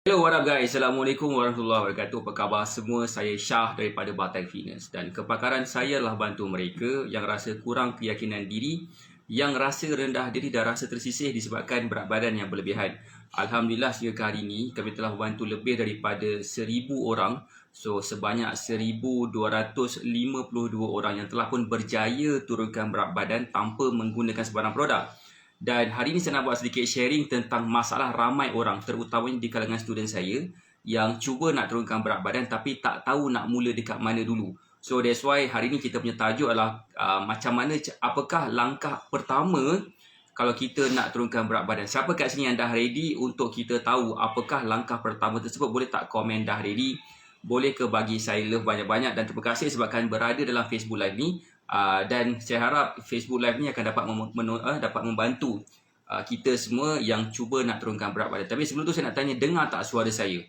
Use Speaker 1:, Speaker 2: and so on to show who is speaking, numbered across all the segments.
Speaker 1: Hello, what up guys? Assalamualaikum warahmatullahi wabarakatuh. Apa khabar semua? Saya Syah daripada Batai Fitness. Dan kepakaran saya adalah bantu mereka yang rasa kurang keyakinan diri, yang rasa rendah diri dan rasa tersisih disebabkan berat badan yang berlebihan. Alhamdulillah sehingga hari ini kami telah membantu lebih daripada 1,000 orang. So sebanyak 1,252 orang yang telah pun berjaya turunkan berat badan tanpa menggunakan sebarang produk. Dan hari ini saya nak buat sedikit sharing tentang masalah ramai orang, terutamanya di kalangan student saya, yang cuba nak turunkan berat badan tapi tak tahu nak mula dekat mana dulu. So that's why hari ini kita punya tajuk adalah apakah langkah pertama kalau kita nak turunkan berat badan. Siapa kat sini yang dah ready untuk kita tahu apakah langkah pertama tersebut? Boleh tak komen dah ready? Boleh ke bagi saya love banyak-banyak, dan terima kasih sebabkan berada dalam Facebook Live ni. Dan saya harap Facebook Live ni akan dapat membantu kita semua yang cuba nak turunkan berat badan. Tapi sebelum tu saya nak tanya, dengar tak suara saya?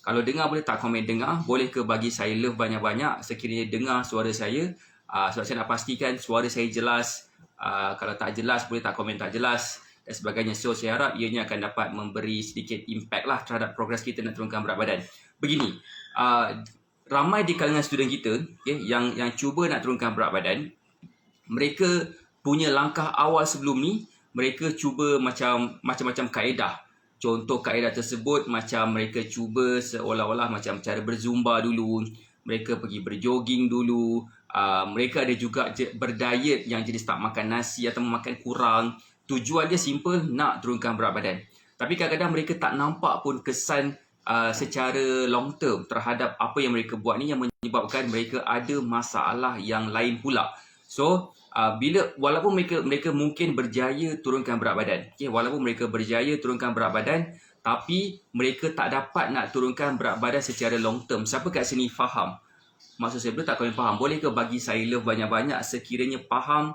Speaker 1: Kalau dengar boleh tak komen dengar? Boleh ke bagi saya love banyak-banyak sekiranya dengar suara saya? Sebab saya nak pastikan suara saya jelas. Kalau tak jelas boleh tak komen tak jelas dan sebagainya. So saya harap ianya akan dapat memberi sedikit impact lah terhadap progres kita nak turunkan berat badan. Begini, ramai di kalangan student kita yang cuba nak turunkan berat badan, mereka punya langkah awal sebelum ni, mereka cuba macam-macam kaedah. Contoh kaedah tersebut macam mereka cuba seolah-olah macam cara berzumba dulu, mereka pergi berjoging dulu, mereka ada juga berdiet yang jenis tak makan nasi atau makan kurang. Tujuan dia simple, nak turunkan berat badan. Tapi kadang-kadang mereka tak nampak pun kesan secara long term terhadap apa yang mereka buat ni, yang menyebabkan mereka ada masalah yang lain pula. So walaupun mereka mungkin berjaya turunkan berat badan, walaupun mereka berjaya turunkan berat badan, tapi mereka tak dapat nak turunkan berat badan secara long term. Siapa kat sini faham maksud saya? Boleh tak kalian faham? Boleh ke bagi saya love banyak-banyak sekiranya faham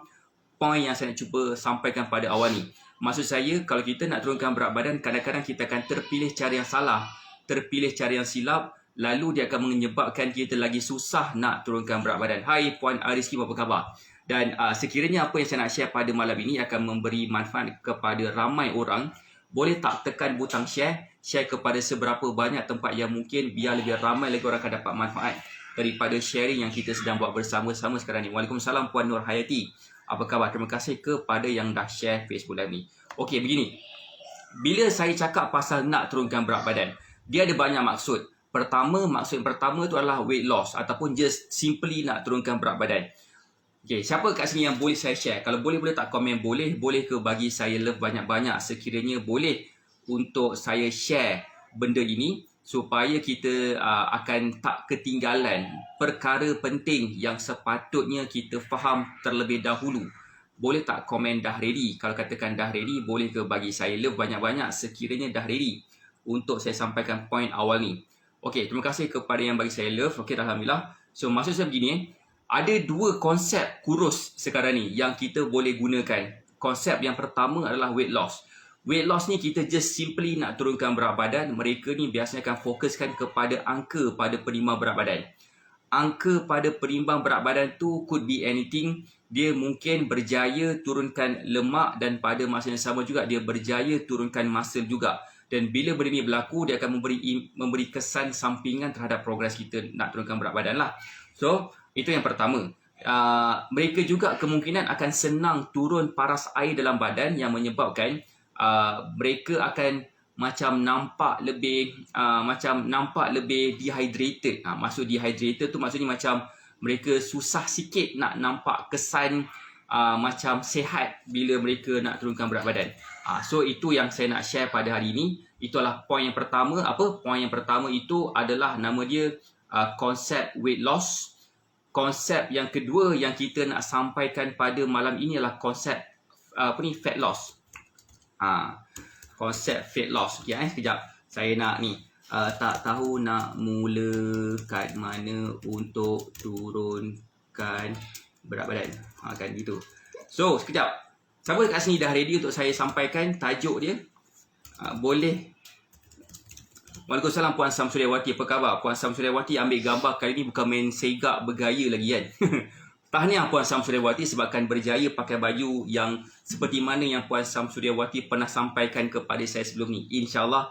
Speaker 1: point yang saya nak cuba sampaikan pada awal ni? Maksud saya, kalau kita nak turunkan berat badan, kadang-kadang kita akan terpilih cara yang salah, terpilih cara yang silap, lalu dia akan menyebabkan kita lagi susah nak turunkan berat badan. Hai Puan Ariski, apa khabar? Dan sekiranya apa yang saya nak share pada malam ini akan memberi manfaat kepada ramai orang, boleh tak tekan butang share kepada seberapa banyak tempat yang mungkin, biar lebih ramai lagi orang akan dapat manfaat daripada sharing yang kita sedang buat bersama-sama sekarang ni. Waalaikumsalam Puan Nur Hayati. Apa khabar? Terima kasih kepada yang dah share Facebook Live ni. Okey, begini. Bila saya cakap pasal nak turunkan berat badan, dia ada banyak maksud. Maksud pertama tu adalah weight loss ataupun just simply nak turunkan berat badan. Okey, siapa kat sini yang boleh saya share? Kalau boleh tak komen boleh. Boleh ke bagi saya love banyak-banyak sekiranya boleh untuk saya share benda ini, supaya kita akan tak ketinggalan perkara penting yang sepatutnya kita faham terlebih dahulu. Boleh tak komen dah ready? Kalau katakan dah ready, boleh ke bagi saya love banyak-banyak sekiranya dah ready untuk saya sampaikan point awal ni. Okey, terima kasih kepada yang bagi saya love. Okey, alhamdulillah. So maksud saya begini, ada dua konsep kurus sekarang ni yang kita boleh gunakan. Konsep yang pertama adalah weight loss. Weight loss ni kita just simply nak turunkan berat badan. Mereka ni biasanya akan fokuskan kepada angka pada penyimbang berat badan. Angka pada penyimbang berat badan tu could be anything. Dia mungkin berjaya turunkan lemak dan pada masa yang sama juga dia berjaya turunkan muscle juga. Dan bila benda ni berlaku, dia akan memberi kesan sampingan terhadap progres kita nak turunkan berat badan lah. So itu yang pertama. Mereka juga kemungkinan akan senang turun paras air dalam badan yang menyebabkan mereka akan macam nampak lebih dehydrated. Maksud dehydrated tu maksudnya macam mereka susah sikit nak nampak kesan macam sihat bila mereka nak turunkan berat badan. So itu yang saya nak share pada hari ini. Itulah point yang pertama. Point yang pertama itu adalah nama dia konsep weight loss. Konsep yang kedua yang kita nak sampaikan pada malam ini adalah konsep fat loss. Konsep fat loss. Okay, sekejap. Saya nak ni. Tak tahu nak mula kat mana untuk turunkan berat badan. Kan gitu. So, sekejap. Siapa kat sini dah ready untuk saya sampaikan tajuk dia? Boleh. Waalaikumsalam Puan Samsuryawati, apa khabar? Puan Samsuryawati ambil gambar kali ni bukan main segak bergaya lagi kan? Tahniah Puan Samsuryawati sebabkan berjaya pakai baju yang seperti mana yang Puan Samsuryawati pernah sampaikan kepada saya sebelum ni. InsyaAllah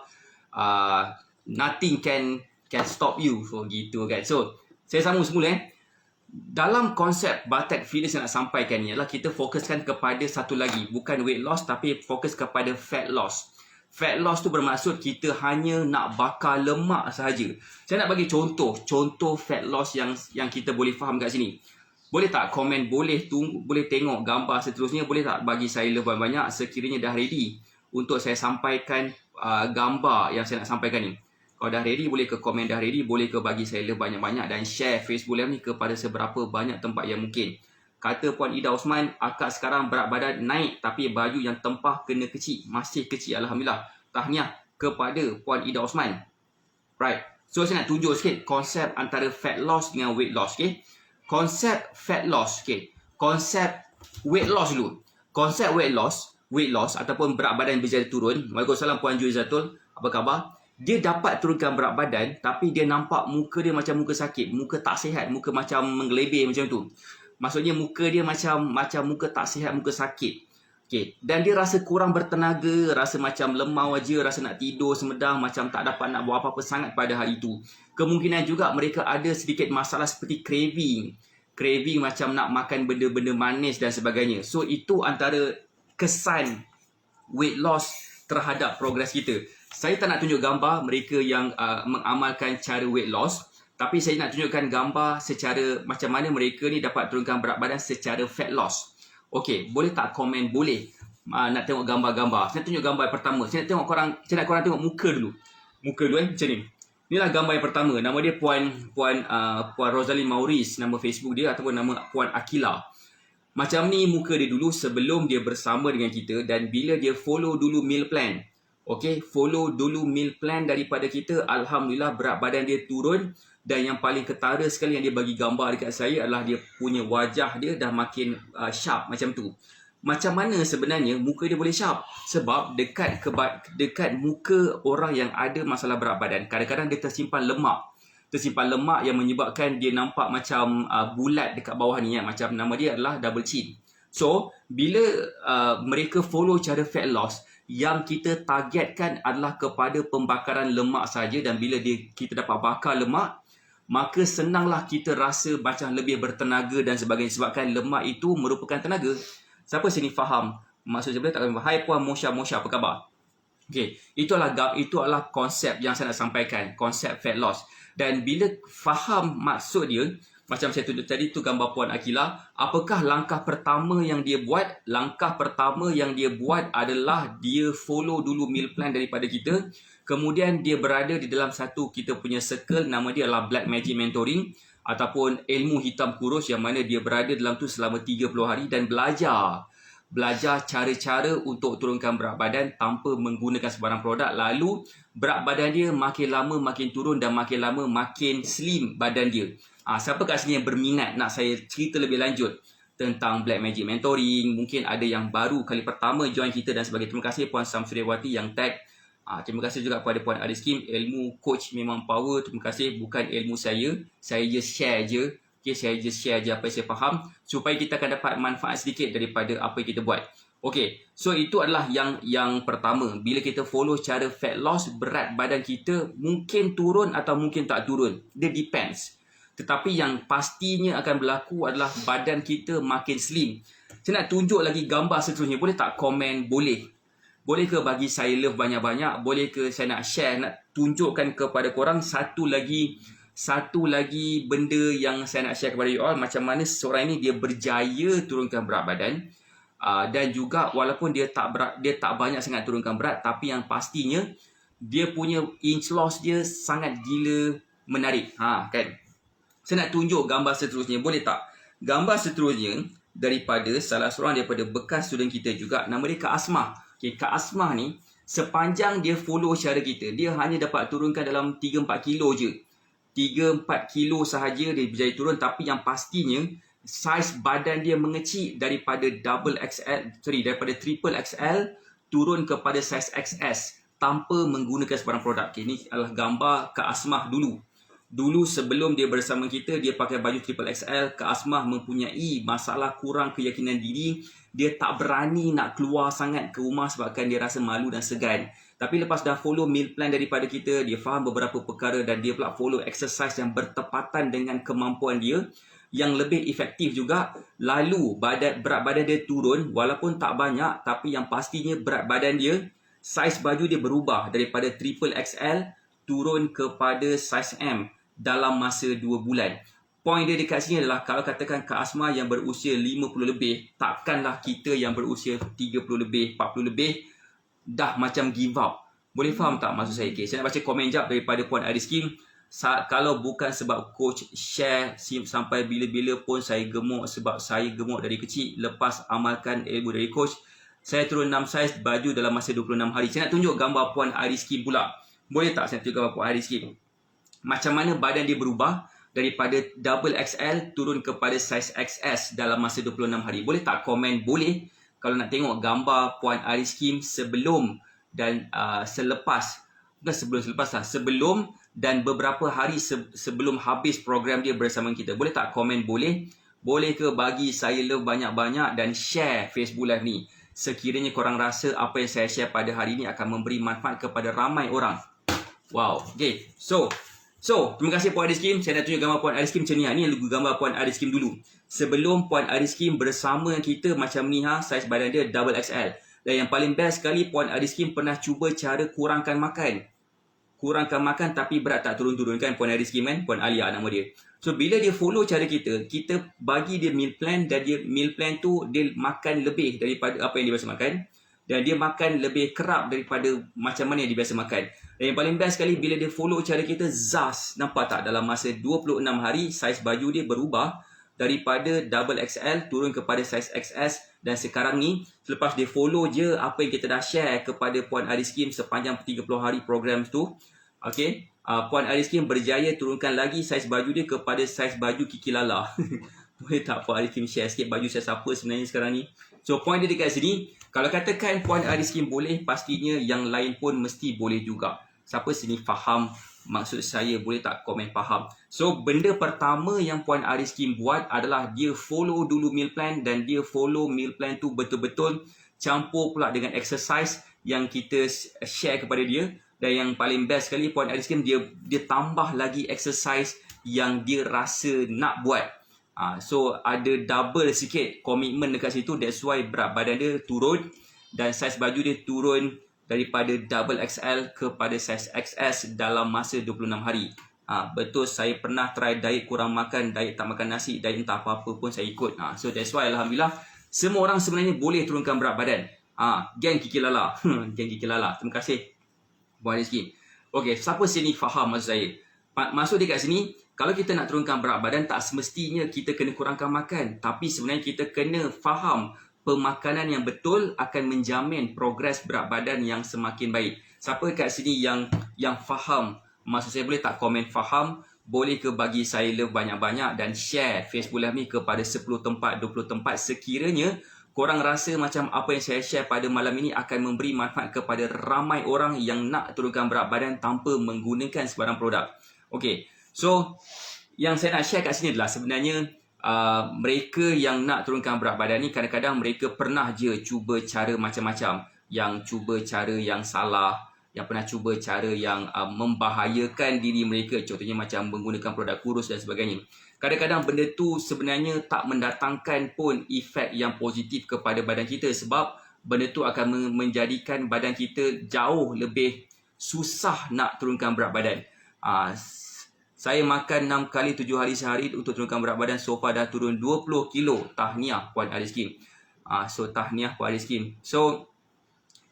Speaker 1: nothing can stop you. So gitu kan. So saya sambung semula dalam konsep Batak Fitness yang nak sampaikan ni adalah kita fokuskan kepada satu lagi, bukan weight loss tapi fokus kepada fat loss. Fat loss tu bermaksud kita hanya nak bakar lemak sahaja. Saya nak bagi contoh fat loss yang kita boleh faham kat sini. Boleh tak komen, boleh tengok gambar seterusnya, boleh tak bagi saya lebih banyak sekiranya dah ready untuk saya sampaikan gambar yang saya nak sampaikan ni. Kalau dah ready, boleh ke komen dah ready, boleh ke bagi saya lebih banyak-banyak dan share Facebook Live ni kepada seberapa banyak tempat yang mungkin. Kata Puan Ida Osman, akak sekarang berat badan naik tapi baju yang tempah kena kecil. Masih kecil, Alhamdulillah. Tahniah kepada Puan Ida Osman. Right. So saya nak tunjuk sikit konsep antara fat loss dengan weight loss. Okay. Konsep fat loss. Okay. Konsep weight loss dulu. Konsep weight loss ataupun berat badan berjaya turun. Waalaikumsalam Puan Juizatul. Apa khabar? Dia dapat turunkan berat badan tapi dia nampak muka dia macam muka sakit, muka tak sihat, muka macam menggelebih macam tu. Maksudnya muka dia macam muka tak sihat, muka sakit. Okey, dan dia rasa kurang bertenaga, rasa macam lemau aja, rasa nak tidur semedang, macam tak dapat nak buat apa-apa sangat pada hari itu. Kemungkinan juga mereka ada sedikit masalah seperti craving macam nak makan benda-benda manis dan sebagainya. So itu antara kesan weight loss terhadap progres kita. Saya tak nak tunjuk gambar mereka yang mengamalkan cara weight loss, tapi saya nak tunjukkan gambar secara macam mana mereka ni dapat turunkan berat badan secara fat loss. Okey, boleh tak komen? Boleh. Nak tengok gambar-gambar. Saya nak tunjuk gambar yang pertama. Saya nak korang tengok muka dulu. Muka dulu macam ni. Inilah gambar yang pertama. Nama dia Puan Rosaline Maurice, nama Facebook dia, ataupun nama Puan Akila. Macam ni muka dia dulu sebelum dia bersama dengan kita dan bila dia follow dulu meal plan. Okey, follow dulu meal plan daripada kita. Alhamdulillah berat badan dia turun. Dan yang paling ketara sekali yang dia bagi gambar dekat saya adalah dia punya wajah dia dah makin sharp macam tu. Macam mana sebenarnya muka dia boleh sharp? Sebab dekat muka orang yang ada masalah berat badan, kadang-kadang dia tersimpan lemak. Tersimpan lemak yang menyebabkan dia nampak macam bulat dekat bawah ni. Macam nama dia adalah double chin. So, bila mereka follow cara fat loss, yang kita targetkan adalah kepada pembakaran lemak saja. Dan bila kita dapat bakar lemak, maka senanglah kita rasa macam lebih bertenaga dan sebagainya. Sebabkan lemak itu merupakan tenaga. Siapa sini faham? Maksud saya tak faham. Hai Puan Mosha, apa khabar? Okey, itu adalah konsep yang saya nak sampaikan. Konsep fat loss. Dan bila faham maksud dia, macam saya tunjuk tadi tu gambar Puan Akila, apakah langkah pertama yang dia buat? Langkah pertama yang dia buat adalah dia follow dulu meal plan daripada kita. Kemudian dia berada di dalam satu kita punya circle, nama dia adalah Black Magic Mentoring ataupun ilmu hitam kurus, yang mana dia berada dalam tu selama 30 hari dan belajar cara-cara untuk turunkan berat badan tanpa menggunakan sebarang produk. Lalu berat badan dia makin lama makin turun dan makin lama makin slim badan dia. Siapa kat sini yang berminat nak saya cerita lebih lanjut tentang Black Magic Mentoring? Mungkin ada yang baru kali pertama join kita dan sebagainya. Terima kasih Puan Samsuriawati yang tag. Terima kasih juga kepada Puan Aris Kim. Ilmu coach memang power. Terima kasih. Bukan ilmu saya. Saya just share je. Okay, saya just share je apa yang saya faham supaya kita akan dapat manfaat sedikit daripada apa yang kita buat. Okay, so itu adalah yang pertama. Bila kita follow cara fat loss, berat badan kita mungkin turun atau mungkin tak turun. Dia depends. Tetapi yang pastinya akan berlaku adalah badan kita makin slim. Saya nak tunjuk lagi gambar seterusnya. Boleh tak komen? Boleh. Boleh ke bagi saya love banyak-banyak? Boleh ke saya nak share, nak tunjukkan kepada korang satu lagi benda yang saya nak share kepada you all. Macam mana seseorang ini dia berjaya turunkan berat badan. Dan juga walaupun dia tak banyak sangat turunkan berat, tapi yang pastinya dia punya inch loss dia sangat gila menarik. Kan? Saya nak tunjuk gambar seterusnya. Boleh tak? Gambar seterusnya daripada salah seorang daripada bekas student kita juga. Nama dia Kak Asmah. Okay, Kak Asmah ni sepanjang dia follow cara kita, dia hanya dapat turunkan dalam 3-4 kilo je. 3-4 kilo sahaja dia berjaya turun. Tapi yang pastinya saiz badan dia mengecil daripada daripada triple XL turun kepada saiz XS tanpa menggunakan sebarang produk. Okay, ini adalah gambar Kak Asmah dulu. Dulu sebelum dia bersama kita, dia pakai baju triple XL. Kak Asmah mempunyai masalah kurang keyakinan diri. Dia tak berani nak keluar sangat ke rumah sebabkan dia rasa malu dan segan. Tapi lepas dah follow meal plan daripada kita, dia faham beberapa perkara dan dia pula follow exercise yang bertepatan dengan kemampuan dia, yang lebih efektif juga, lalu berat badan dia turun walaupun tak banyak, tapi yang pastinya berat badan dia, saiz baju dia berubah daripada triple XL turun kepada saiz M dalam masa 2 bulan. Poin dia dekat sini adalah kalau katakan Kak Asma yang berusia 50 lebih, takkanlah kita yang berusia 30 lebih, 40 lebih dah macam give up. Boleh faham tak maksud saya? Okay, saya nak baca komen jap daripada Puan Ariskin. Kalau bukan sebab coach share sampai bila-bila pun saya gemuk, sebab saya gemuk dari kecil. Lepas amalkan ilmu dari coach, saya turun 6 saiz baju dalam masa 26 hari. Saya nak tunjuk gambar Puan Ariskin pula. Boleh tak saya tunjuk gambar Puan Ariskin? Macam mana badan dia berubah daripada double XL turun kepada saiz XS dalam masa 26 hari. Boleh tak komen? Boleh. Kalau nak tengok gambar Puan Ariskin sebelum dan selepas. Bukan sebelum-selepas lah. Sebelum dan beberapa hari sebelum habis program dia bersama kita. Boleh tak komen? Boleh. Boleh ke bagi saya love banyak-banyak dan share Facebook Live ni. Sekiranya korang rasa apa yang saya share pada hari ini akan memberi manfaat kepada ramai orang. Wow. Okay. So terima kasih Puan Ariskin. Saya nak tunjuk gambar Puan Ariskin macam ni. Ni gambar Puan Ariskin dulu. Sebelum Puan Ariskin bersama kita macam ni saiz badan dia double XL. Dan yang paling best sekali, Puan Ariskin pernah cuba cara kurangkan makan. Kurangkan makan tapi berat tak turun-turun kan Puan Ariskin kan? Puan Alia nama dia. So bila dia follow cara kita bagi dia meal plan dan dia meal plan tu dia makan lebih daripada apa yang dia biasa makan. Dan dia makan lebih kerap daripada macam mana yang dia biasa makan. Dan yang paling best sekali bila dia follow cara kita, zas. Nampak tak? Dalam masa 26 hari, saiz baju dia berubah daripada double XL turun kepada saiz XS. Dan sekarang ni, selepas dia follow je apa yang kita dah share kepada Puan Ariskin sepanjang 30 hari program tu. Okay. Puan Ariskin berjaya turunkan lagi saiz baju dia kepada saiz baju Kiki Lala. Boleh tak Puan Ariskin share sikit baju saya siapa sebenarnya sekarang ni? So, point dia dekat sini. Kalau katakan Puan Ariskin boleh, pastinya yang lain pun mesti boleh juga. Siapa sini faham maksud saya? Boleh tak komen faham? So, benda pertama yang Puan Ariskin buat adalah dia follow dulu meal plan dan dia follow meal plan tu betul-betul campur pula dengan exercise yang kita share kepada dia. Dan yang paling best sekali Puan Ariskin dia tambah lagi exercise yang dia rasa nak buat. So ada double sikit komitmen dekat situ. That's why berat badan dia turun dan saiz baju dia turun daripada double XL kepada saiz XS dalam masa 26 hari. Betul, saya pernah try diet kurang makan, diet tak makan nasi, diet entah apa-apa pun saya ikut. So that's why Alhamdulillah semua orang sebenarnya boleh turunkan berat badan. Geng Kiki Lala. Geng Kiki Lala. Terima kasih Puan Ariskin. Okay, siapa sini faham maksud saya? Maksud dia kat sini, kalau kita nak turunkan berat badan, tak semestinya kita kena kurangkan makan. Tapi sebenarnya kita kena faham pemakanan yang betul akan menjamin progres berat badan yang semakin baik. Siapa kat sini yang faham? Maksud saya, boleh tak komen faham? Boleh ke bagi saya love banyak-banyak dan share Facebook Live ni kepada 10 tempat, 20 tempat sekiranya korang rasa macam apa yang saya share pada malam ini akan memberi manfaat kepada ramai orang yang nak turunkan berat badan tanpa menggunakan sebarang produk. Okay, so yang saya nak share kat sini adalah sebenarnya mereka yang nak turunkan berat badan ni kadang-kadang mereka pernah je cuba cara macam-macam. Yang cuba cara yang salah, yang pernah cuba cara yang membahayakan diri mereka. Contohnya macam menggunakan produk kurus dan sebagainya. Kadang-kadang benda tu sebenarnya tak mendatangkan pun efek yang positif kepada badan kita. Sebab benda tu akan menjadikan badan kita jauh lebih susah nak turunkan berat badan. Saya makan 6 kali 7 hari sehari untuk turunkan berat badan. So far dah turun 20 kilo. Tahniah Puan Ariskin. So tahniah Puan Ariskin. So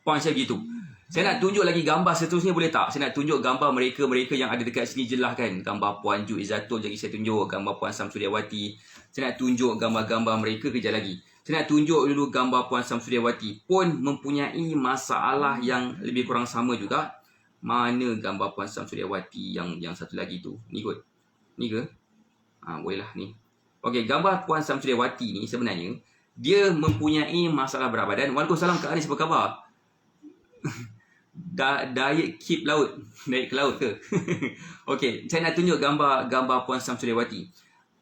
Speaker 1: point saya begitu. Saya nak tunjuk lagi gambar seterusnya, boleh tak? Saya nak tunjuk gambar mereka-mereka yang ada dekat sini je lah kan. Gambar Puan Ju Izzatul lagi saya tunjuk. Gambar Puan Samsudiawati. Saya nak tunjuk gambar-gambar mereka kejap lagi. Saya nak tunjuk dulu gambar Puan Samsudiawati. Pun mempunyai masalah yang lebih kurang sama juga. Mana gambar Puan Samsudiawati yang satu lagi tu? Ni kot. Ni ke? Boleh lah ni. Okey, gambar Puan Samsudiawati ni sebenarnya dia mempunyai masalah berat badan. Waalaikumsalam Kak Aris, apa khabar? Diet keep laut. Naik ke laut ke? Okey, saya nak tunjuk gambar Puan Samsudiawati.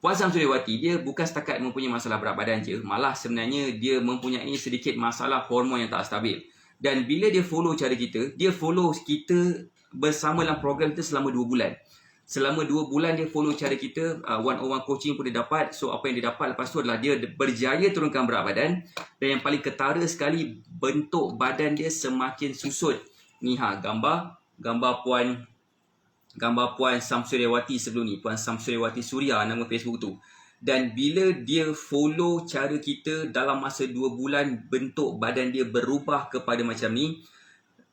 Speaker 1: Puan Samsudiawati dia bukan setakat mempunyai masalah berat badan je, malah sebenarnya dia mempunyai sedikit masalah hormon yang tak stabil. Dan bila dia follow cara kita, dia follow kita bersama dalam program kita selama 2 bulan. Selama 2 bulan dia follow cara kita, one-on-one coaching pun dia dapat. So apa yang dia dapat lepas tu adalah dia berjaya turunkan berat badan. Dan yang paling ketara sekali, bentuk badan dia semakin susut. Ni gambar Puan Samsuryawati sebelum ni, Puan Samsuryawati Suria nama Facebook tu. Dan bila dia follow cara kita dalam masa 2 bulan, bentuk badan dia berubah kepada macam ni.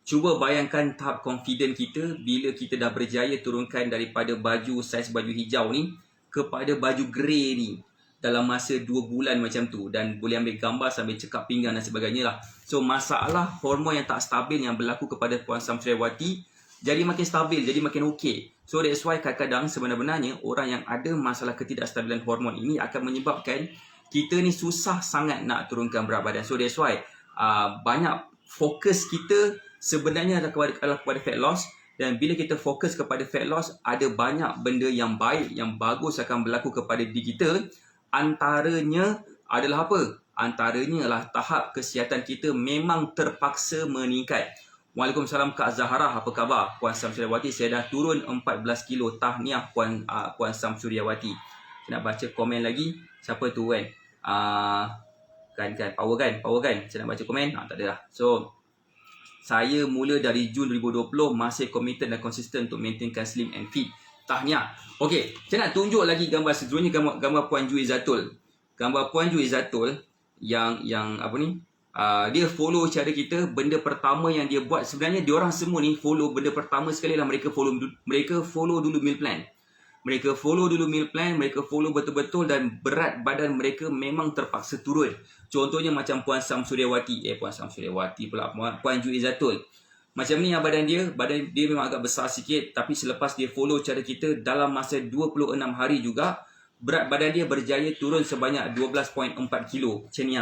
Speaker 1: Cuba bayangkan tahap confident kita bila kita dah berjaya turunkan daripada saiz baju hijau ni kepada baju grey ni dalam masa 2 bulan macam tu. Dan boleh ambil gambar sambil cekap pinggang dan sebagainya lah. So masalah hormon yang tak stabil yang berlaku kepada Puan Samsuryawati jadi makin stabil, jadi makin okey. So that's why kadang-kadang sebenarnya orang yang ada masalah ketidakstabilan hormon ini akan menyebabkan kita ni susah sangat nak turunkan berat badan. So that's why banyak fokus kita sebenarnya adalah kepada fat loss. Dan bila kita fokus kepada fat loss, ada banyak benda yang baik, yang bagus akan berlaku kepada diri kita. Antaranya adalah apa? Antaranya adalah tahap kesihatan kita memang terpaksa meningkat. Waalaikumsalam Kak Zahara, apa khabar? Puan Samsuryawati, saya dah turun 14 kilo. Tahniah Puan Samsuryawati. Saya nak baca komen lagi. Siapa tu kan? Power kan? Saya nak baca komen. Tak ada dah. So, saya mula dari Jun 2020 masih committed dan konsisten untuk maintainkan slim and fit. Tahniah. Okey, saya nak tunjuk lagi gambar sebelumnya, gambar Puan Ju Izzatul. Gambar Puan Ju Izzatul yang apa ni? Dia follow cara kita. Benda pertama yang dia buat, sebenarnya diorang semua ni follow benda pertama sekali lah, mereka follow dulu meal plan. Mereka follow betul-betul dan berat badan mereka memang terpaksa turun. Contohnya macam Puan Samsuryawati pula, Puan Ju Izzatul. Macam ni badan dia memang agak besar sikit, tapi selepas dia follow cara kita dalam masa 26 hari juga, berat badan dia berjaya turun sebanyak 12.4 kilo. Macam ni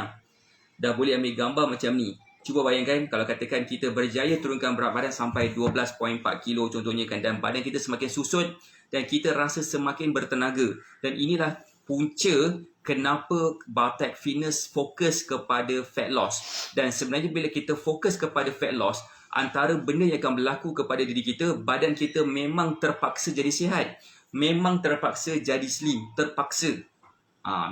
Speaker 1: dah boleh ambil gambar macam ni. Cuba bayangkan kalau katakan kita berjaya turunkan berat badan sampai 12.4 kilo contohnya kan, dan badan kita semakin susut dan kita rasa semakin bertenaga. Dan inilah punca kenapa Baltech Fitness fokus kepada fat loss. Dan sebenarnya bila kita fokus kepada fat loss, antara benda yang akan berlaku kepada diri kita, badan kita memang terpaksa jadi sihat. Memang terpaksa jadi slim.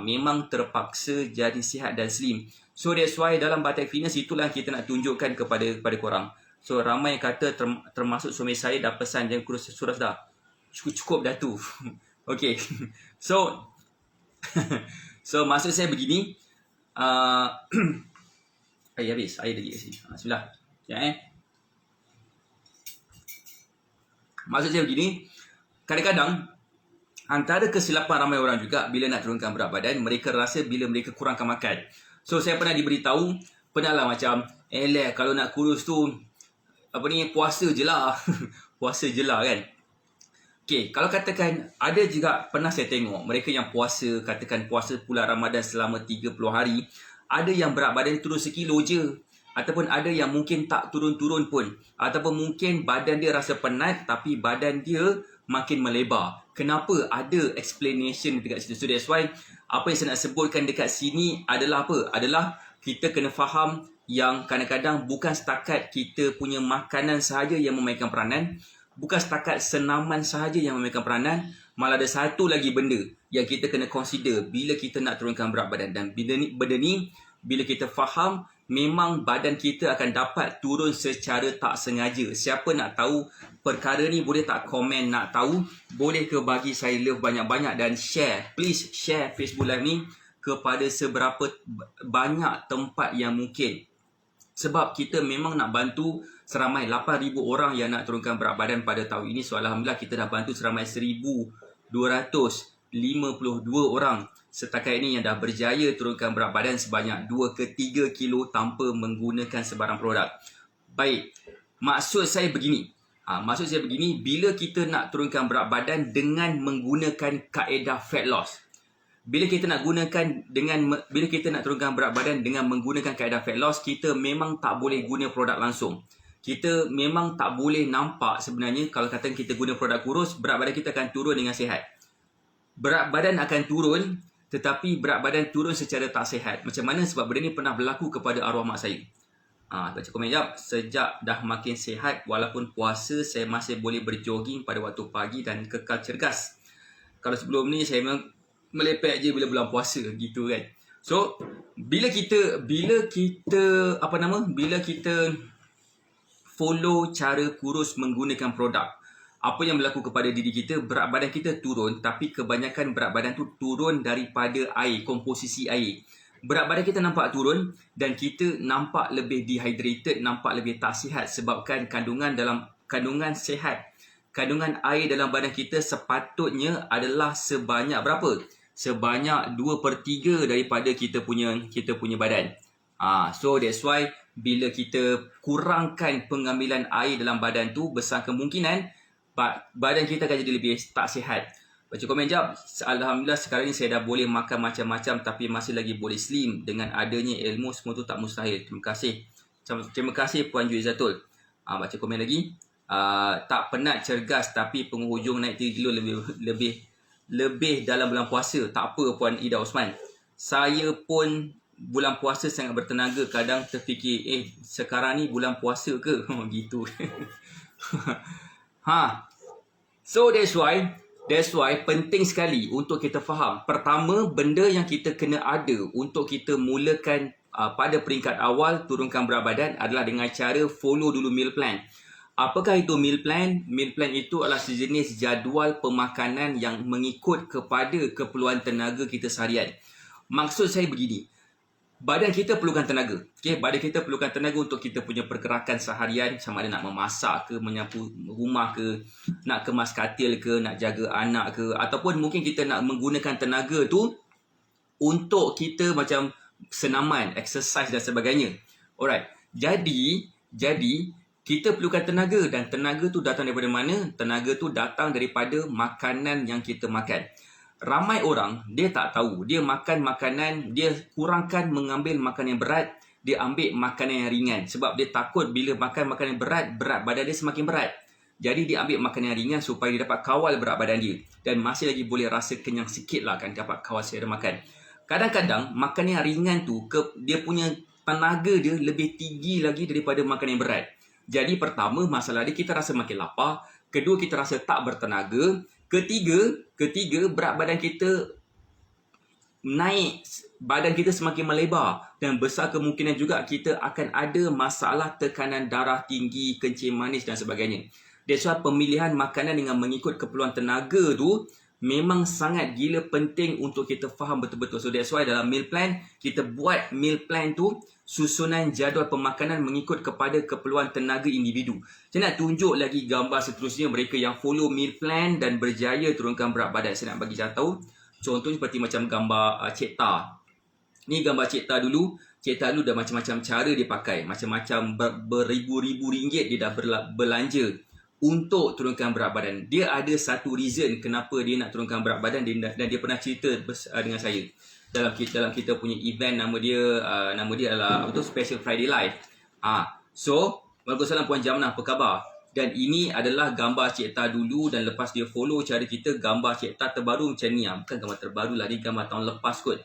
Speaker 1: Memang terpaksa jadi sihat dan slim. So that's why dalam Baltech Fitness itulah kita nak tunjukkan kepada korang. So ramai yang kata termasuk suami saya dah pesan jangan kurus sudah dah. Cukup dah tu. Okay. So maksud saya begini. Air habis. Air lagi kat sini. Bismillah. Maksud saya begini. Kadang-kadang antara kesilapan ramai orang juga bila nak turunkan berat badan, mereka rasa bila mereka kurangkan makan. So saya pernah diberitahu, pernahlah macam, kalau nak kurus tu puasa je lah. Puasa je lah kan. Okay, kalau katakan ada juga pernah saya tengok mereka yang puasa, katakan puasa bulan Ramadan selama 30 hari, ada yang berat badan turun 1 kilo je. Ataupun ada yang mungkin tak turun-turun pun. Ataupun mungkin badan dia rasa penat tapi badan dia makin melebar. Kenapa? Ada explanation dekat situ. So that's why apa yang saya nak sebutkan dekat sini adalah apa? Adalah kita kena faham yang kadang-kadang bukan setakat kita punya makanan sahaja yang memainkan peranan. Bukan setakat senaman sahaja yang memainkan peranan. Malah ada satu lagi benda yang kita kena consider bila kita nak turunkan berat badan. Dan benda ni bila kita faham, memang badan kita akan dapat turun secara tak sengaja. Siapa nak tahu perkara ni boleh tak komen nak tahu? Boleh ke bagi saya love banyak-banyak dan share. Please share Facebook Live ni kepada seberapa banyak tempat yang mungkin. Sebab kita memang nak bantu seramai 8,000 orang yang nak turunkan berat badan pada tahun ini. So Alhamdulillah kita dah bantu seramai 1,252 orang setakat ini yang dah berjaya turunkan berat badan sebanyak 2 ke 3 kilo tanpa menggunakan sebarang produk. Baik, maksud saya begini. Bila kita nak turunkan berat badan dengan menggunakan kaedah fat loss. Bila kita nak turunkan berat badan dengan menggunakan kaedah fat loss, kita memang tak boleh guna produk langsung. Kita memang tak boleh nampak sebenarnya kalau kata kita guna produk kurus, berat badan kita akan turun dengan sihat. Berat badan akan turun, tetapi berat badan turun secara tak sihat. Macam mana? Sebab benda ni pernah berlaku kepada arwah mak saya. Baca komen jap. Sejak dah makin sihat, walaupun puasa, saya masih boleh berjoging pada waktu pagi dan kekal cergas. Kalau sebelum ni saya memang melepek je bila bulan puasa gitu kan. So bila kita follow cara kurus menggunakan produk, apa yang berlaku kepada diri kita, berat badan kita turun, tapi kebanyakan berat badan tu turun daripada air, komposisi air. Berat badan kita nampak turun dan kita nampak lebih dehydrated, nampak lebih tak sihat sebabkan kandungan air dalam badan kita sepatutnya adalah sebanyak berapa? Sebanyak 2/3 daripada kita punya badan. So that's why bila kita kurangkan pengambilan air dalam badan tu, besar kemungkinan badan kita akan jadi lebih tak sihat. Baca komen jap. Alhamdulillah sekarang ni saya dah boleh makan macam-macam tapi masih lagi boleh slim. Dengan adanya ilmu semua tu tak mustahil. Terima kasih Puan Juizatul. Baca komen lagi. Tak penat cergas tapi penghujung naik 3 kilo lebih dalam bulan puasa. Tak apa Puan Ida Osman. Saya pun bulan puasa sangat bertenaga. Kadang terfikir sekarang ni bulan puasa ke? Gitu. So that's why penting sekali untuk kita faham. Pertama, benda yang kita kena ada untuk kita mulakan pada peringkat awal turunkan berat badan adalah dengan cara follow dulu meal plan. Apakah itu meal plan? Meal plan itu adalah sejenis jadual pemakanan yang mengikut kepada keperluan tenaga kita seharian. Maksud saya begini. Badan kita perlukan tenaga. Badan kita perlukan tenaga untuk kita punya pergerakan seharian, sama ada nak memasak ke, menyapu rumah ke, nak kemas katil ke, nak jaga anak ke, ataupun mungkin kita nak menggunakan tenaga tu untuk kita macam senaman, exercise dan sebagainya. Alright. Jadi kita perlukan tenaga dan tenaga tu datang daripada mana? Tenaga tu datang daripada makanan yang kita makan. Ramai orang, dia tak tahu. Dia makan makanan, dia kurangkan mengambil makanan yang berat. Dia ambil makanan yang ringan. Sebab dia takut bila makan makanan yang berat, berat badan dia semakin berat. Jadi dia ambil makanan yang ringan supaya dia dapat kawal berat badan dia. Dan masih lagi boleh rasa kenyang sikit lah kan dapat kawal selera makan. Kadang-kadang makanan yang ringan tu, dia punya tenaga dia lebih tinggi lagi daripada makanan yang berat. Jadi pertama, masalah dia kita rasa makin lapar. Kedua, kita rasa tak bertenaga. Ketiga, berat badan kita naik, badan kita semakin melebar dan besar kemungkinan juga kita akan ada masalah tekanan darah tinggi, kencing manis dan sebagainya. That's why pemilihan makanan dengan mengikut keperluan tenaga tu memang sangat gila penting untuk kita faham betul-betul. So that's why dalam meal plan, kita buat meal plan tu susunan jadual pemakanan mengikut kepada keperluan tenaga individu. Saya nak tunjuk lagi gambar seterusnya mereka yang follow meal plan dan berjaya turunkan berat badan. Saya nak bagi tahu. Contohnya seperti macam gambar Cik Ta. Ni gambar Cik Ta dulu. Cik Ta dulu dah macam-macam cara dia pakai. Macam-macam beribu-ribu ringgit dia dah belanja untuk turunkan berat badan. Dia ada satu reason kenapa dia nak turunkan berat badan dan dia pernah cerita dengan saya. Dalam kita punya event, nama dia adalah Special Friday Live. So, Waalaikumsalam Puan Jamnah, apa khabar? Dan ini adalah gambar Cik Ta dulu dan lepas dia follow cara kita, gambar Cik Ta terbaru macam ni. Bukan gambar terbaru lah, ni gambar tahun lepas kot.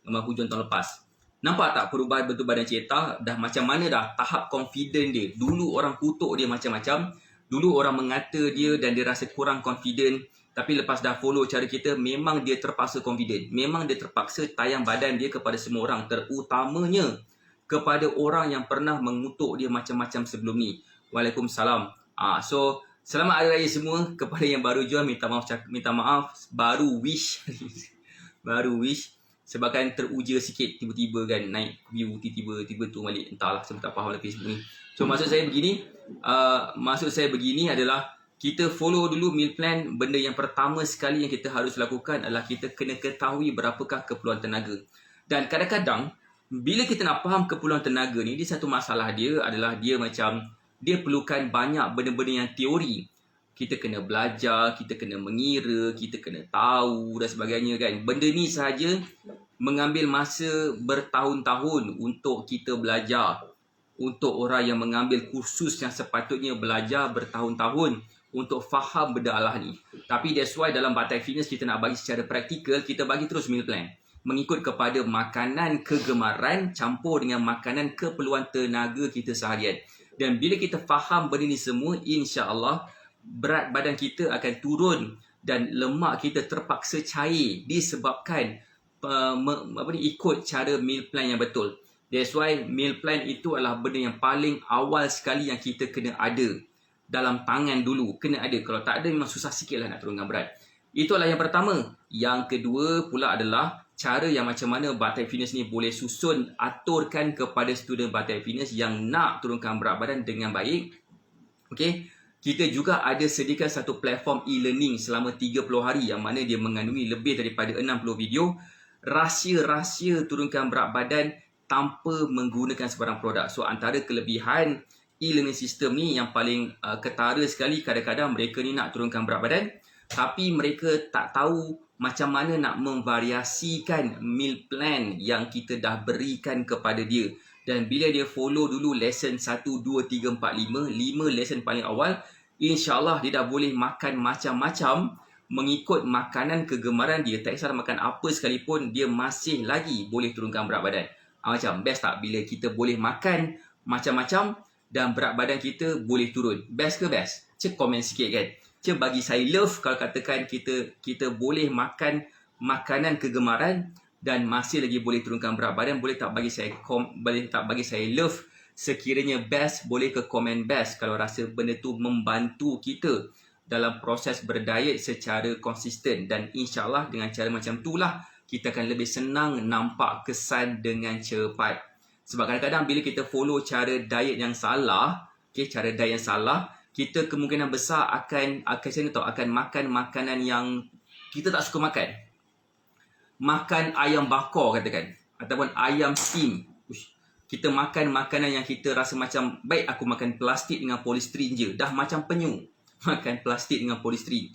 Speaker 1: Gambar hujung tahun lepas. Nampak tak perubahan bentuk badan Cik Ta? Dah macam mana dah tahap confident dia. Dulu orang kutuk dia macam-macam. Dulu orang mengata dia dan dia rasa kurang confident. Tapi lepas dah follow cara kita, memang dia terpaksa confident. Memang dia terpaksa tayang badan dia kepada semua orang. Terutamanya kepada orang yang pernah mengutuk dia macam-macam sebelum ni. Waalaikumsalam. So, selamat Hari Raya semua. Kepada yang baru join, minta maaf. Baru wish. Sebabkan teruja sikit tiba-tiba kan naik view tiba-tiba tu balik. Entahlah, saya tak faham lah Facebook ni. So, maksud saya begini adalah kita follow dulu meal plan. Benda yang pertama sekali yang kita harus lakukan adalah kita kena ketahui berapakah keperluan tenaga. Dan kadang-kadang, bila kita nak faham keperluan tenaga ni, dia satu masalah dia adalah dia perlukan banyak benda-benda yang teori. Kita kena belajar, kita kena mengira, kita kena tahu dan sebagainya kan. Benda ni sahaja mengambil masa bertahun-tahun untuk kita belajar. Untuk orang yang mengambil kursus yang sepatutnya belajar bertahun-tahun untuk faham benda Allah ni. Tapi that's why dalam Batai Fitness kita nak bagi secara praktikal, kita bagi terus meal plan. mengikut kepada makanan kegemaran campur dengan makanan keperluan tenaga kita seharian. Dan bila kita faham benda ni semua, insya-Allah berat badan kita akan turun dan lemak kita terpaksa cair disebabkan ikut cara meal plan yang betul. That's why meal plan itu adalah benda yang paling awal sekali yang kita kena ada dalam tangan dulu. Kena ada. Kalau tak ada memang susah sikit lah nak turunkan berat. Itulah yang pertama. Yang kedua pula adalah cara yang macam mana Bar Type Fitness ni boleh susun, aturkan kepada student Bar Type Fitness yang nak turunkan berat badan dengan baik. Okay. Kita juga ada sediakan satu platform e-learning selama 30 hari yang mana dia mengandungi lebih daripada 60 video rahsia-rahsia turunkan berat badan tanpa menggunakan sebarang produk. So antara kelebihan e-learning system ni yang paling ketara sekali, kadang-kadang mereka ni nak turunkan berat badan tapi mereka tak tahu macam mana nak memvariasikan meal plan yang kita dah berikan kepada dia. Dan bila dia follow dulu lesson 1, 2, 3, 4, 5 lesson paling awal, insya-Allah dia dah boleh makan macam-macam mengikut makanan kegemaran dia. Tak kisah makan apa sekalipun, dia masih lagi boleh turunkan berat badan. Macam best tak bila kita boleh makan macam-macam dan berat badan kita boleh turun? Best ke best? Cik komen sikit kan. Cik bagi saya love kalau katakan kita boleh makan makanan kegemaran dan masih lagi boleh turunkan berat badan. Boleh tak bagi saya love? Sekiranya best, boleh ke komen best kalau rasa benda tu membantu kita dalam proses berdiet secara konsisten. Dan insya-Allah dengan cara macam itulah kita akan lebih senang nampak kesan dengan cepat. Sebab kadang-kadang bila kita follow cara diet yang salah, kita kemungkinan besar akan makan makanan yang kita tak suka makan. Makan ayam bakar katakan, ataupun ayam steam. Kita makan makanan yang kita rasa macam, baik aku makan plastik dengan polistirin je, dah macam penyu makan plastik dengan polistirin.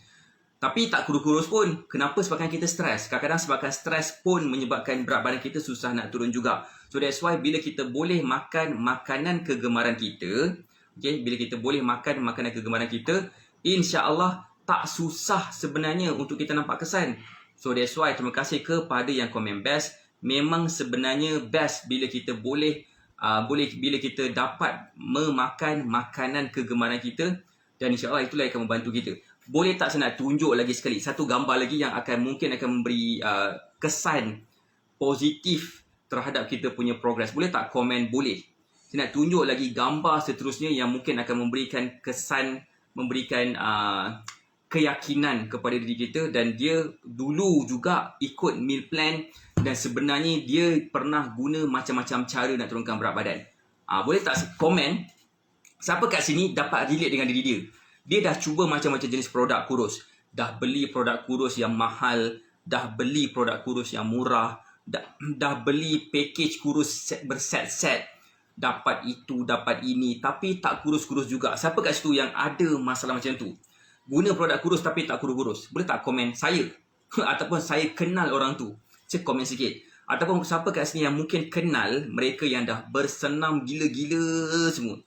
Speaker 1: Tapi tak kurus-kurus pun. Kenapa? Sebabkan kita stres. Kadang-kadang sebabkan stres pun menyebabkan berat badan kita susah nak turun juga. So that's why bila kita boleh makan makanan kegemaran kita, bila kita boleh makan makanan kegemaran kita, insya-Allah tak susah sebenarnya untuk kita nampak kesan. So that's why terima kasih kepada yang komen best. Memang sebenarnya best bila kita bila kita dapat memakan makanan kegemaran kita, dan insya-Allah itulah yang akan membantu kita. Boleh tak saya nak tunjuk lagi sekali satu gambar lagi yang mungkin akan memberi kesan positif terhadap kita punya progress? Boleh tak komen? Boleh. Saya nak tunjuk lagi gambar seterusnya yang mungkin akan memberikan kesan, memberikan keyakinan kepada diri kita. Dan dia dulu juga ikut meal plan dan sebenarnya dia pernah guna macam-macam cara nak turunkan berat badan. Boleh tak komen siapa kat sini dapat relate dengan diri dia? Dia dah cuba macam-macam jenis produk kurus. Dah beli produk kurus yang mahal, dah beli produk kurus yang murah, dah beli package kurus berset-set. Dapat itu, dapat ini, tapi tak kurus-kurus juga. Siapa kat situ yang ada masalah macam tu? Guna produk kurus tapi tak kurus-kurus. Boleh tak komen saya? Ataupun saya kenal orang tu. Cek komen sikit. Ataupun siapa kat sini yang mungkin kenal mereka yang dah bersenam gila-gila semua.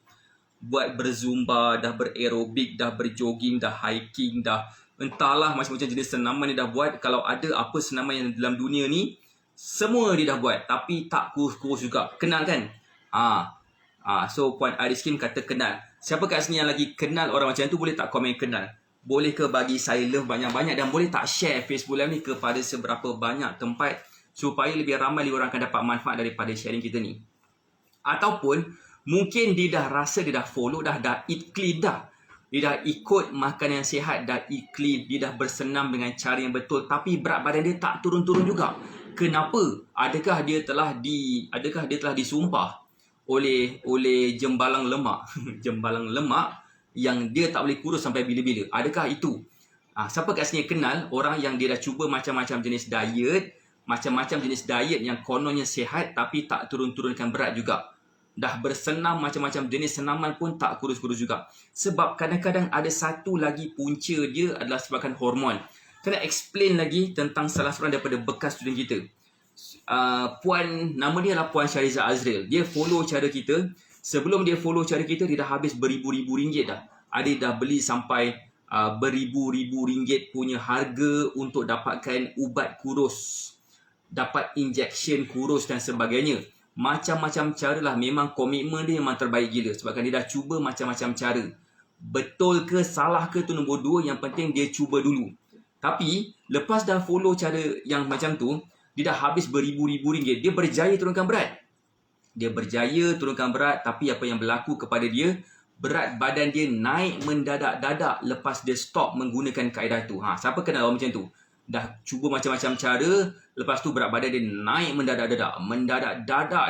Speaker 1: Buat berzumba, dah bererobik, dah berjogging, dah hiking, dah entahlah macam-macam jenis senaman dia dah buat. Kalau ada apa senaman yang dalam dunia ni, semua dia dah buat. Tapi tak kurus-kurus juga. Kenal kan? So Puan Ariskin kata kenal. Siapa kat sini yang lagi kenal orang macam tu? Boleh tak komen kenal? Boleh ke bagi saya love banyak-banyak? Dan boleh tak share Facebook Live ni kepada seberapa banyak tempat supaya lebih ramai orang akan dapat manfaat daripada sharing kita ni? Ataupun mungkin dia dah rasa, dia dah follow, dah eat clean dah. Dia dah ikut makan yang sihat, dah eat clean, dia dah bersenam dengan cara yang betul, tapi berat badan dia tak turun-turun juga. Kenapa? Adakah dia telah disumpah oleh jembalang lemak jembalang lemak yang dia tak boleh kurus sampai bila-bila? Adakah itu? Siapa kat sini kenal orang yang dia dah cuba macam-macam jenis diet, yang kononnya sihat tapi tak turun-turunkan berat juga? Dah bersenam macam-macam jenis senaman pun tak kurus-kurus juga. Sebab kadang-kadang ada satu lagi punca dia adalah sebabkan hormon. Kena explain lagi tentang salah seorang daripada bekas student kita. Nama dia adalah Puan Syariza Azril. Dia follow cara kita. Sebelum dia follow cara kita, dia dah habis beribu-ribu ringgit dah. Ada dah beli sampai beribu-ribu ringgit punya harga untuk dapatkan ubat kurus. dapat injection kurus dan sebagainya. Macam-macam cara lah. Memang komitmen dia memang terbaik gila. Sebabkan dia dah cuba macam-macam cara. Betul ke salah ke tu nombor 2. Yang penting dia cuba dulu. Tapi lepas dah follow cara yang macam tu, dia dah habis beribu-ribu ringgit. Dia berjaya turunkan berat. Tapi apa yang berlaku kepada dia, berat badan dia naik mendadak-dadak lepas dia stop menggunakan kaedah tu. Siapa kenal orang macam tu? Dah cuba macam-macam cara, lepas tu berat badan dia naik mendadak-dadak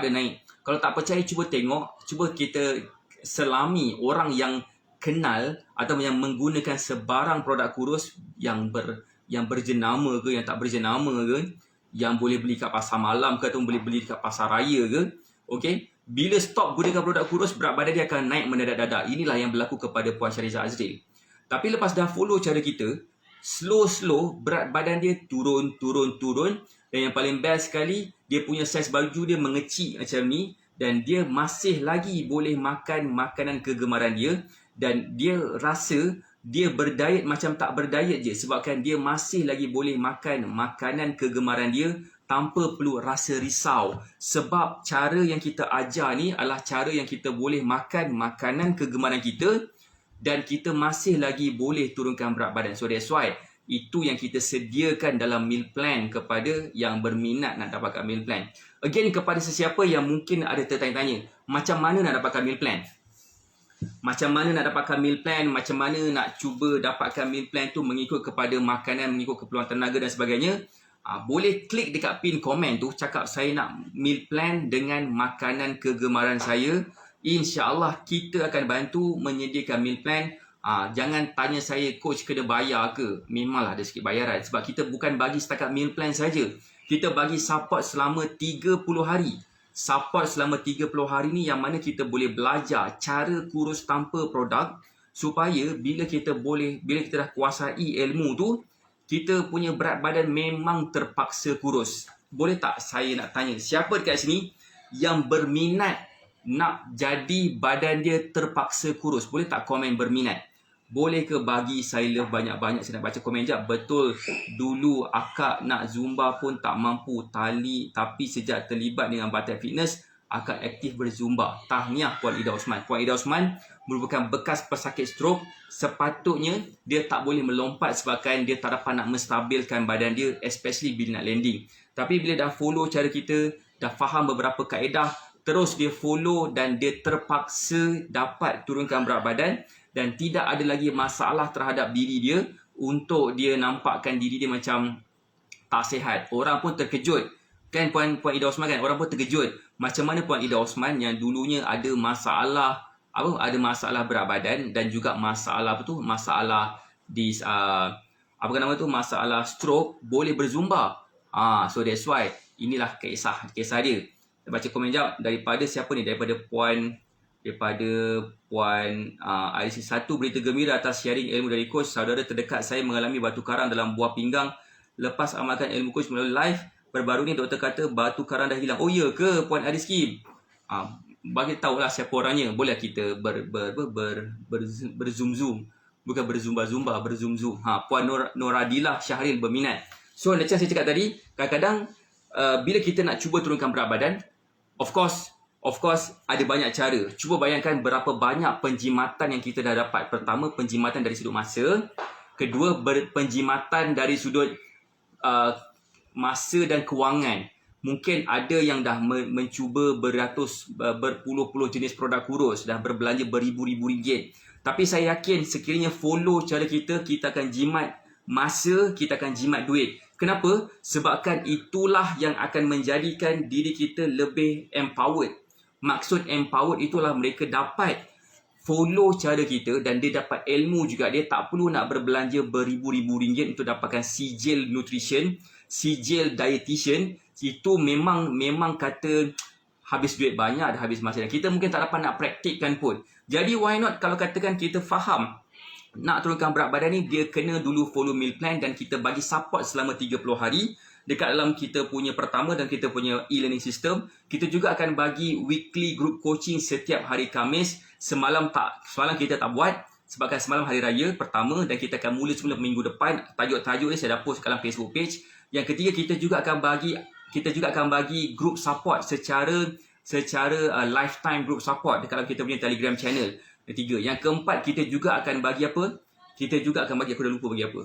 Speaker 1: dia naik. Kalau tak percaya, cuba tengok, cuba kita selami orang yang kenal atau yang menggunakan sebarang produk kurus yang berjenama ke, yang tak berjenama ke, yang boleh beli kat pasar malam ke atau boleh beli kat pasar raya ke. Okey, bila stop gunakan produk kurus, berat badan dia akan naik mendadak-dadak. Inilah yang berlaku kepada Puan Shariza Azril. Tapi lepas dah follow cara kita, slow berat badan dia turun. Dan yang paling best sekali, dia punya saiz baju dia mengecil macam ni. Dan dia masih lagi boleh makan makanan kegemaran dia. Dan dia rasa dia berdiet macam tak berdiet je. Sebabkan dia masih lagi boleh makan makanan kegemaran dia tanpa perlu rasa risau. Sebab cara yang kita ajar ni adalah cara yang kita boleh makan makanan kegemaran kita dan kita masih lagi boleh turunkan berat badan. So that's why itu yang kita sediakan dalam meal plan kepada yang berminat nak dapatkan meal plan. Again, kepada sesiapa yang mungkin ada tertanya-tanya, macam mana nak dapatkan meal plan? Macam mana nak dapatkan meal plan? Macam mana nak cuba dapatkan meal plan tu mengikut kepada makanan, mengikut keperluan tenaga dan sebagainya? Boleh klik dekat pin komen tu, cakap saya nak meal plan dengan makanan kegemaran saya. InsyaAllah kita akan bantu menyediakan meal plan. Jangan tanya saya, coach kena bayar ke? Memanglah ada sikit bayaran. Sebab kita bukan bagi setakat meal plan saja. Kita bagi support selama 30 hari. Support selama 30 hari ni yang mana kita boleh belajar cara kurus tanpa produk. Supaya bila kita dah kuasai ilmu tu, kita punya berat badan memang terpaksa kurus. Boleh tak saya nak tanya, siapa dekat sini yang berminat nak jadi badan dia terpaksa kurus? Boleh tak komen berminat? Boleh ke bagi saya love banyak-banyak? Saya nak baca komen sekejap. Betul, dulu akak nak Zumba pun tak mampu tali. Tapi sejak terlibat dengan Batak Fitness, akak aktif berzumba. Tahniah Puan Ida Osman. Puan Ida Osman merupakan bekas pesakit stroke. Sepatutnya dia tak boleh melompat sebabkan dia tak dapat nak menstabilkan badan dia, especially bila nak landing. Tapi bila dah follow cara kita, dah faham beberapa kaedah, terus dia follow dan dia terpaksa dapat turunkan berat badan dan tidak ada lagi masalah terhadap diri dia untuk dia nampakkan diri dia macam tak sihat. Orang pun terkejut. Kan Puan Ida Osman kan? Orang pun terkejut. Macam mana Puan Ida Osman yang dulunya ada masalah berat badan dan juga masalah masalah masalah stroke boleh berzumba. So that's why inilah kisah dia. Kita baca komen jap daripada siapa ni? Daripada Puan IC 1, berita gembira atas sharing ilmu dari coach. Saudara terdekat saya mengalami batu karang dalam buah pinggang. Lepas amalkan ilmu coach melalui live baru ni, doktor kata batu karang dah hilang. Oh ya ke Puan Ariski? Bagi tahulah siapa orangnya. Boleh kita berzoom. Bukan berzumba-zumba, berzoom. Puan Noradilah Syahril berminat. So macam saya cakap tadi, kadang-kadang bila kita nak cuba turunkan berat badan, of course ada banyak cara. Cuba bayangkan berapa banyak penjimatan yang kita dah dapat. Pertama, penjimatan dari sudut masa. Kedua, penjimatan dari sudut masa dan kewangan. Mungkin ada yang dah mencuba berpuluh-puluh jenis produk kurus, dah berbelanja beribu-ribu ringgit. Tapi saya yakin sekiranya follow cara kita akan jimat masa, kita akan jimat duit. Kenapa? Sebabkan itulah yang akan menjadikan diri kita lebih empowered. Maksud empowered itulah mereka dapat follow cara kita dan dia dapat ilmu juga. Dia tak perlu nak berbelanja beribu-ribu ringgit untuk dapatkan sijil nutrition, sijil dietitian. Itu memang kata habis duit banyak, dah habis masa. Dan kita mungkin tak dapat nak praktikkan pun. Jadi why not kalau katakan kita faham nak turunkan berat badan ni, dia kena dulu follow meal plan dan kita bagi support selama 30 hari. Dekat dalam kita punya pertama dan kita punya e-learning system, kita juga akan bagi weekly group coaching setiap hari Khamis. Semalam kita tak buat sebabkan semalam hari raya pertama dan kita akan mula semula minggu depan. Tajuk-tajuk ni saya dah post dalam Facebook page. Yang ketiga, kita juga akan bagi kita juga akan bagi group support secara lifetime group support dekat kita punya Telegram channel. Ketiga. Yang keempat, kita juga akan bagi apa? Kita juga akan bagi, aku dah lupa bagi apa.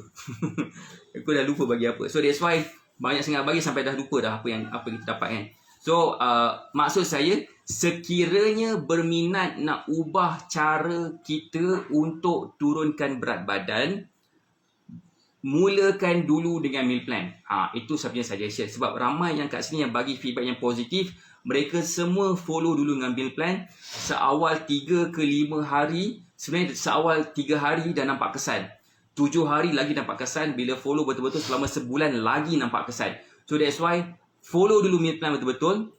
Speaker 1: Aku dah lupa bagi apa. So that's why banyak sangat bagi sampai dah lupa dah apa yang kita dapat kan. So maksud saya, sekiranya berminat nak ubah cara kita untuk turunkan berat badan, mulakan dulu dengan meal plan. Itu saya punya suggestion. Sebab ramai yang kat sini yang bagi feedback yang positif, mereka semua follow dulu dengan meal plan. Seawal 3 ke 5 hari, sebenarnya seawal 3 hari dah nampak kesan. 7 hari lagi nampak kesan. Bila follow betul-betul selama sebulan lagi nampak kesan. So that's why follow dulu meal plan betul-betul.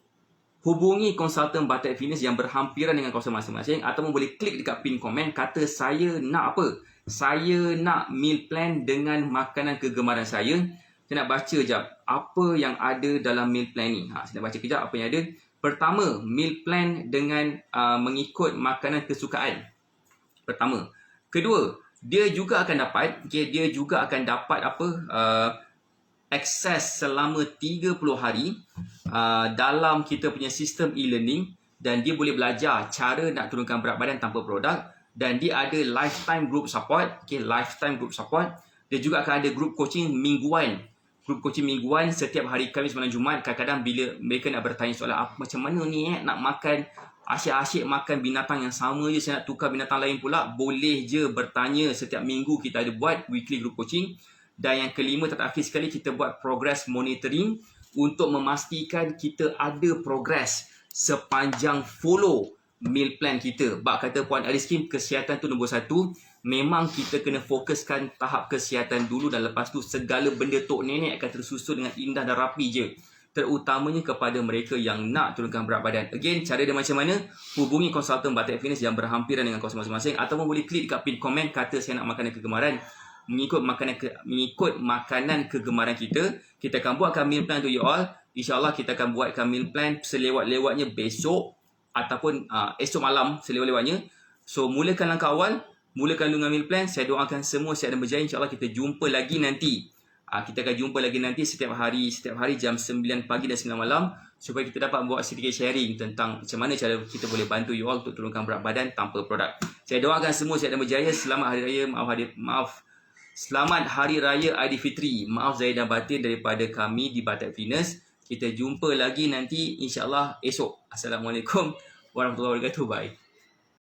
Speaker 1: Hubungi konsultan Batak Fitness yang berhampiran dengan kawasan masing-masing, ataupun boleh klik dekat pin komen, kata saya nak apa? Saya nak meal plan dengan makanan kegemaran saya. Saya nak baca sekejap apa yang ada dalam meal plan ni. Saya nak baca sekejap apa yang ada. Pertama, meal plan dengan mengikut makanan kesukaan. Pertama. Kedua, dia juga akan dapat, dia juga akan dapat apa? Akses selama 30 hari dalam kita punya sistem e-learning, dan dia boleh belajar cara nak turunkan berat badan tanpa produk, dan dia ada lifetime group support. Lifetime group support. Dia juga akan ada group coaching mingguan. Group coaching mingguan setiap hari Khamis malam Jumaat. Kadang-kadang bila mereka nak bertanya soalan, macam mana ni nak makan, asyik-asyik makan binatang yang sama je, saya nak tukar binatang lain pula, boleh je bertanya. Setiap minggu kita ada buat weekly group coaching. Dan yang kelima, terakhir sekali, kita buat progress monitoring untuk memastikan kita ada progress sepanjang follow meal plan kita. Bak kata Puan Ariskin, kesihatan tu nombor 1. Memang kita kena fokuskan tahap kesihatan dulu, dan lepas tu segala benda tok nenek akan tersusun dengan indah dan rapi je. Terutamanya kepada mereka yang nak turunkan berat badan. Again, cara dia macam mana? Hubungi konsultan Batak Fitness yang berhampiran dengan kawasan masing-masing, ataupun boleh klik dekat pin komen, kata saya nak makanan kegemaran. Mengikut makanan kegemaran kita. Kita akan buatkan meal plan to you all. InsyaAllah kita akan buatkan meal plan selewat-lewatnya besok, ataupun esok malam selewat-lewatnya. So mulakan langkah awal, mulakan dengan meal plan. Saya doakan semua sihat dan berjaya. InsyaAllah kita jumpa lagi nanti. Kita akan jumpa lagi nanti setiap hari jam 9 pagi dan 9 malam, supaya kita dapat buat sedikit sharing tentang macam mana cara kita boleh bantu you all untuk turunkan berat badan tanpa produk. Saya doakan semua sihat dan berjaya. Selamat Hari Raya, Selamat Hari Raya Aidilfitri. Maaf zahir dan batin daripada kami di Batak Fitness. Kita jumpa lagi nanti insya-Allah esok. Assalamualaikum warahmatullahi wabarakatuh. Bye.